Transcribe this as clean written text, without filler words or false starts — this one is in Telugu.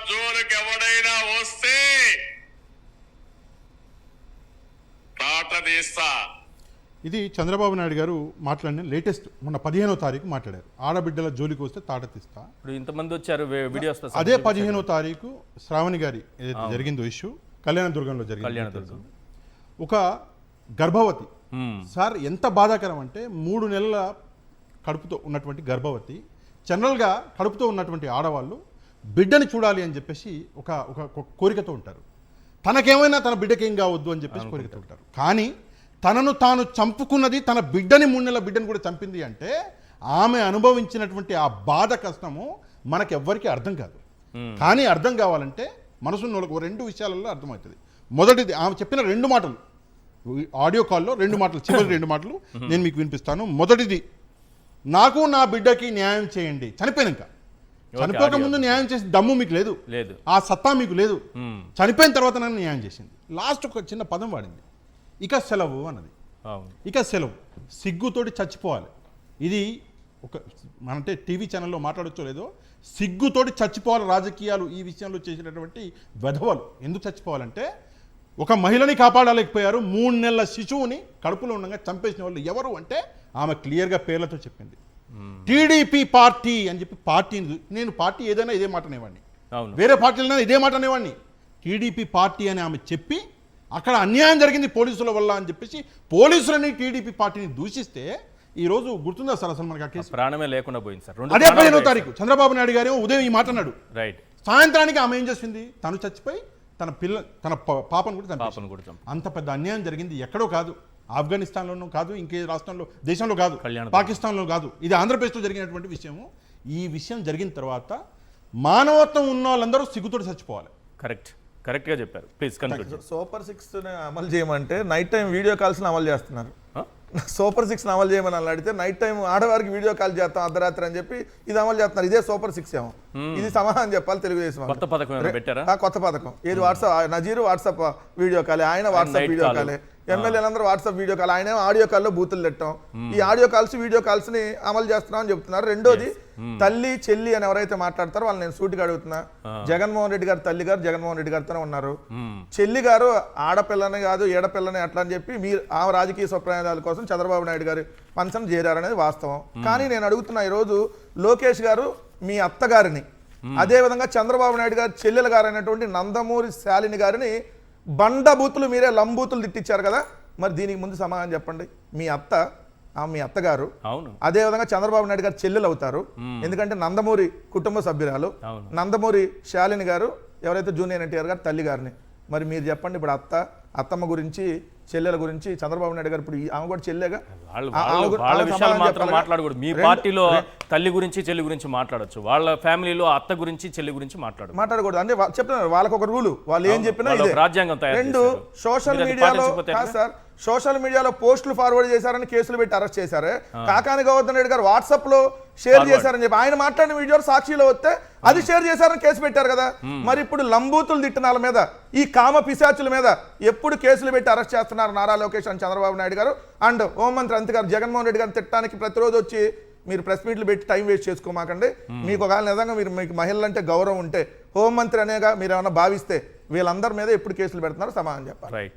జోలికి ఎవడైనా వస్తే తాట తీస్తా. ఇది చంద్రబాబు నాయుడు గారు మాట్లాడిన లేటెస్ట్ మొన్న 15వ తారీఖు మాట్లాడారు. ఆడబిడ్డల జోలికి వస్తే తాట తీస్తా. ఇప్పుడు ఇంతమంది వచ్చారు వీడియోస్. అదే 15వ తారీఖు శ్రావణి గారి ఏదైతే జరిగిందో ఇష్యూ కళ్యాణదుర్గంలో జరిగింది. ఒక గర్భవతి సార్ ఎంత బాధాకరం అంటే 3 నెలల కడుపుతో ఉన్నటువంటి గర్భవతి, జనరల్గా కడుపుతో ఉన్నటువంటి ఆడవాళ్ళు బిడ్డని చూడాలి అని చెప్పేసి ఒక ఒక కోరికతో ఉంటారు. తనకేమైనా తన బిడ్డకేం కావద్దు అని చెప్పేసి కోరికతో ఉంటారు. కానీ తనను తాను చంపుకున్నది తన బిడ్డని 3 నెలల బిడ్డని కూడా చంపింది అంటే ఆమె అనుభవించినటువంటి ఆ బాధ కష్టము మనకెవ్వరికీ అర్థం కాదు. కానీ అర్థం కావాలంటే మనసున్న వాళ్ళకు 2 విషయాలలో అర్థమవుతుంది. మొదటిది ఆమె చెప్పిన 2 మాటలు ఆడియో కాల్లో 2 మాటలు, చివరి 2 మాటలు నేను మీకు వినిపిస్తాను. మొదటిది, నాకు నా బిడ్డకి న్యాయం చేయండి. చనిపోయినాక, చనిపోక ముందు న్యాయం చేసి దమ్ము మీకు లేదు, ఆ సత్తా మీకు లేదు. చనిపోయిన తర్వాత నన్ను న్యాయం చేసింది. లాస్ట్ ఒక చిన్న పదం వాడింది, ఇక సెలవు అన్నది. ఇక సెలవు, సిగ్గుతోటి చచ్చిపోవాలి. ఇది ఒక అంటే టీవీ ఛానల్లో మాట్లాడొచ్చో లేదో, సిగ్గుతోటి చచ్చిపోవాలి రాజకీయాలు ఈ విషయంలో చేసినటువంటి వెధవలు. ఎందుకు చచ్చిపోవాలంటే ఒక మహిళని కాపాడలేకపోయారు, 3 నెలల శిశువుని కడుపులో ఉండగా చంపేసిన వాళ్ళు ఎవరు అంటే ఆమె క్లియర్గా పేర్లతో చెప్పింది. టీడీపీ పార్టీ అని చెప్పి పార్టీని, నేను పార్టీ ఏదైనా ఇదే మాట అనేవాడిని, వేరే పార్టీలైనా ఇదే మాట అనేవాడిని. టీడీపీ పార్టీ అని ఆమె చెప్పి అక్కడ అన్యాయం జరిగింది పోలీసుల వల్ల అని చెప్పేసి పోలీసులని టీడీపీ పార్టీని దూషిస్తే ఈరోజు గుర్తుందా సార్ అసలు మనకి ఆ కేసు? ప్రాణమే లేకుండా పోయింది సార్. అదే 15వ తారీఖు చంద్రబాబు నాయుడు గారు ఉదయం ఈ మాట అన్నాడు. రైట్. సాయంత్రానికి ఆమె ఏం చేసింది, తను చచ్చిపోయి తన పాపను కూడా చంపేసింది. అంత పెద్ద అన్యాయం జరిగింది ఎక్కడో కాదు, ఆఫ్ఘనిస్తాన్లోనూ కాదు, ఇంకే రాష్ట్రంలో దేశంలో కాదు, పాకిస్తాన్లో కాదు, ఇది ఆంధ్రప్రదేశ్లో జరిగినటువంటి విషయము. ఈ విషయం జరిగిన తర్వాత మానవత్వం ఉన్న వాళ్ళందరూ సిగ్గుతోటి చచ్చిపోవాలి. కరెక్ట్గా చెప్పారు. Please conclude. సూపర్ 6 అమలు చేయమంటే నైట్ టైం వీడియో కాల్స్ అమలు చేస్తున్నారు. సూపర్ 6 అమలు చేయమని అడిగితే నైట్ టైం ఆడవారికి వీడియో కాల్ చేస్తాం అర్ధరాత్రి అని చెప్పి ఇది అమలు చేస్తున్నారు. ఇదే సూపర్ 6 ఏమో. ఇది సమాధానం చెప్పాలి తెలుగుదేశం. కొత్త పథకం పెట్టారా? కొత్త పథకం ఏది? వాట్సాప్, నజీరు వాట్సాప్ వీడియో కాలే, ఆయన వాట్సాప్ వీడియో కాలే, ఎమ్మెల్యేలందరూ వాట్సాప్ వీడియో కాల్, ఆయన ఆడియో కాల్లో బూతులు తిట్టడం. ఈ ఆడియో కాల్స్ వీడియో కాల్స్ ని అమలు చేస్తున్నాం అని చెప్తున్నారు. రెండోది, తల్లి చెల్లి అని ఎవరైతే మాట్లాడతారో వాళ్ళు నేను సూటిగా అడుగుతున్నా, జగన్మోహన్ రెడ్డి గారు తల్లి గారు జగన్మోహన్ రెడ్డి గారితోనే ఉన్నారు. చెల్లి గారు ఆడపిల్లని కాదు ఏడపిల్లని అట్లా అని చెప్పి మీరు ఆ రాజకీయ స్వప్రయోజనాల కోసం చంద్రబాబు నాయుడు గారి పంచం చేరారనేది వాస్తవం. కానీ నేను అడుగుతున్నా, ఈరోజు లోకేష్ గారు మీ అత్తగారిని, అదేవిధంగా చంద్రబాబు నాయుడు గారు చెల్లెల గారు అయినటువంటి నందమూరి శాలిని గారిని బండబూతులు మీరే లంబూతులు తిట్టించారు కదా. మరి దీనికి ముందు సమాధానం చెప్పండి. మీ అత్తగారు, అదేవిధంగా చంద్రబాబు నాయుడు గారు చెల్లెలు అవుతారు. ఎందుకంటే నందమూరి కుటుంబ సభ్యురాలు, నందమూరి శాలిని గారు ఎవరైతే జూనియర్ ఎన్టీఆర్ గారు తల్లి గారిని. మరి మీరు చెప్పండి, ఇప్పుడు అత్తమ్మ గురించి చెల్లెల గురించి చంద్రబాబు నాయుడు గారు ఇప్పుడు ఆమె కూడా చెల్లెగా వాళ్ళ విషయాలు మాత్రం మాట్లాడకూడదు. మీ పార్టీలో తల్లి గురించి చెల్లి గురించి మాట్లాడొచ్చు, వాళ్ళ ఫ్యామిలీలో అత్త గురించి చెల్లి గురించి మాట్లాడకూడదు. అంటే చెప్తున్నారు వాళ్ళకి ఒక రూలు, వాళ్ళు ఏం చెప్పినా రాజ్యాంగం. రెండు, సోషల్ మీడియాలో సార్ సోషల్ మీడియాలో పోస్టులు ఫార్వర్డ్ చేశారని కేసులు పెట్టి అరెస్ట్ చేశారు. కాకాని గోవర్ధన్ రెడ్డి గారు వాట్సాప్ లో షేర్ చేశారని చెప్పి ఆయన మాట్లాడిన వీడియోలు సాక్షిలో వస్తే అది షేర్ చేశారని కేసు పెట్టారు కదా. మరి ఇప్పుడు లంబూతులు తిట్టినాల మీద, ఈ కామ పిశాచుల మీద ఎప్పుడు కేసులు పెట్టి అరెస్ట్ చేస్తున్నారు నారా లోకేష్ అని చంద్రబాబు నాయుడు గారు అండ్ హోంమంత్రి అంతే గారు జగన్మోహన్ రెడ్డి గారిని తిట్టడానికి ప్రతిరోజు వచ్చి మీరు ప్రెస్ మీట్లు పెట్టి టైం వేస్ట్ చేసుకోమాకండి. మీకు ఒకవేళ నిజంగా మీకు మహిళలంటే గౌరవం ఉంటే హోంమంత్రి అనేగా మీరు ఏమైనా భావిస్తే వీళ్ళందరి మీద ఎప్పుడు కేసులు పెడుతున్నారో సమాధానం చెప్పాలి.